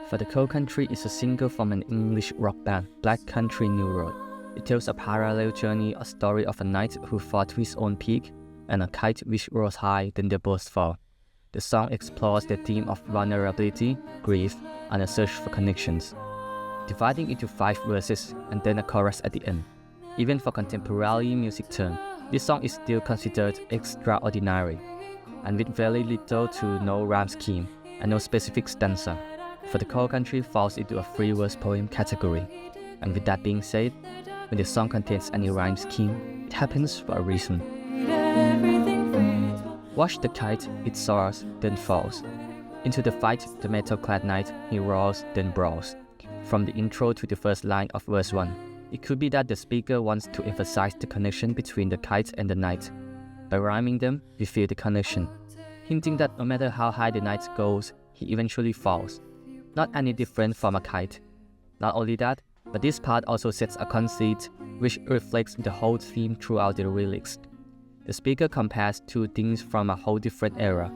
For the Cold Country is a single from an English rock band, Black Country New Road. It tells a parallel journey, a story of a knight who fought to his own peak, and a kite which rose high, then they both fall. The song explores the theme of vulnerability, grief, and a search for connections, dividing into 5 verses and then a chorus at the end. Even for contemporary music term, this song is still considered extraordinary, and with very little to no rhyme scheme and no specific stanza. For the Cold Country falls into a 3-verse poem category. And with that being said, when the song contains any rhyme scheme, it happens for a reason. Watch the kite, it soars, then falls. Into the fight, the metal-clad knight, he roars, then brawls. From the intro to the first line of verse 1, it could be that the speaker wants to emphasize the connection between the kite and the knight. By rhyming them, we feel the connection, hinting that no matter how high the knight goes, he eventually falls. Not any different from a kite. Not only that, but this part also sets a conceit which reflects the whole theme throughout the lyrics. The speaker compares 2 things from a whole different era.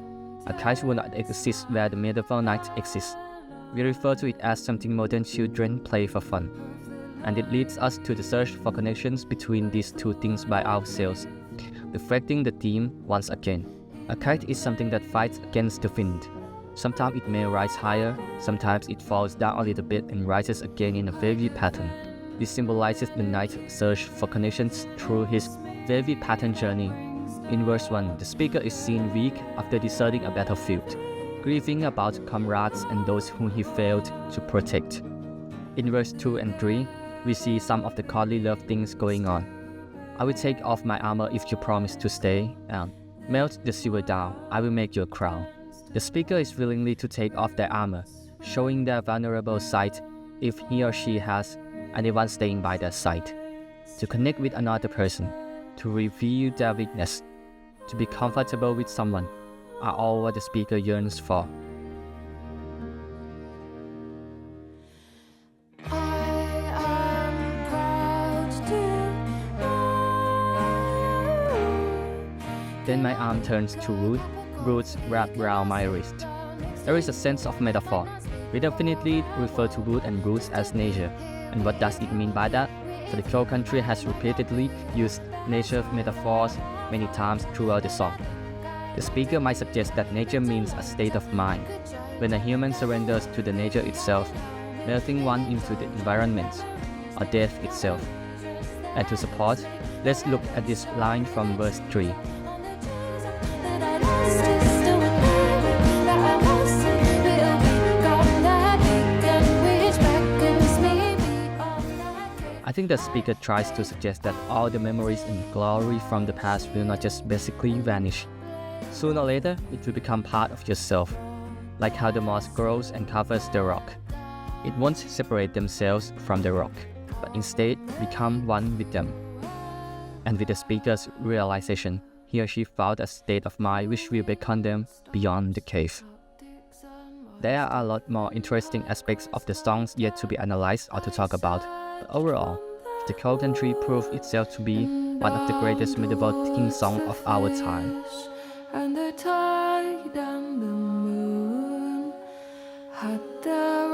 A kite will not exist where the medieval knight exists. We refer to it as something modern children play for fun. And it leads us to the search for connections between these 2 things by ourselves, reflecting the theme once again. A kite is something that fights against the wind. Sometimes it may rise higher, sometimes it falls down a little bit and rises again in a wavy pattern. This symbolizes the knight's search for connections through his wavy pattern journey. In verse 1, the speaker is seen weak after deserting a battlefield, grieving about comrades and those whom he failed to protect. In verse 2 and 3, we see some of the courtly love things going on. I will take off my armor if you promise to stay, and melt the silver down, I will make you a crown. The speaker is willingly to take off their armor, showing their vulnerable side if he or she has anyone staying by their side. To connect with another person, to reveal their weakness, to be comfortable with someone, are all what the speaker yearns for. Then my arm turns to wood, roots wrap round my wrist. There is a sense of metaphor. We definitely refer to wood and roots as nature. And what does it mean by that? For the Cold Country has repeatedly used nature metaphors many times throughout the song. The speaker might suggest that nature means a state of mind, when a human surrenders to the nature itself, melting one into the environment, or death itself. And to support, let's look at this line from verse 3. I think the speaker tries to suggest that all the memories and glory from the past will not just basically vanish. Sooner or later, it will become part of yourself, like how the moss grows and covers the rock. It won't separate themselves from the rock, but instead become one with them. And with the speaker's realization, he or she found a state of mind which will beckon them beyond the cave. There are a lot more interesting aspects of the songs yet to be analyzed or to talk about, but overall, the Cold Country proved itself to be one of the greatest medieval king songs of our time. And the tide and the moon had their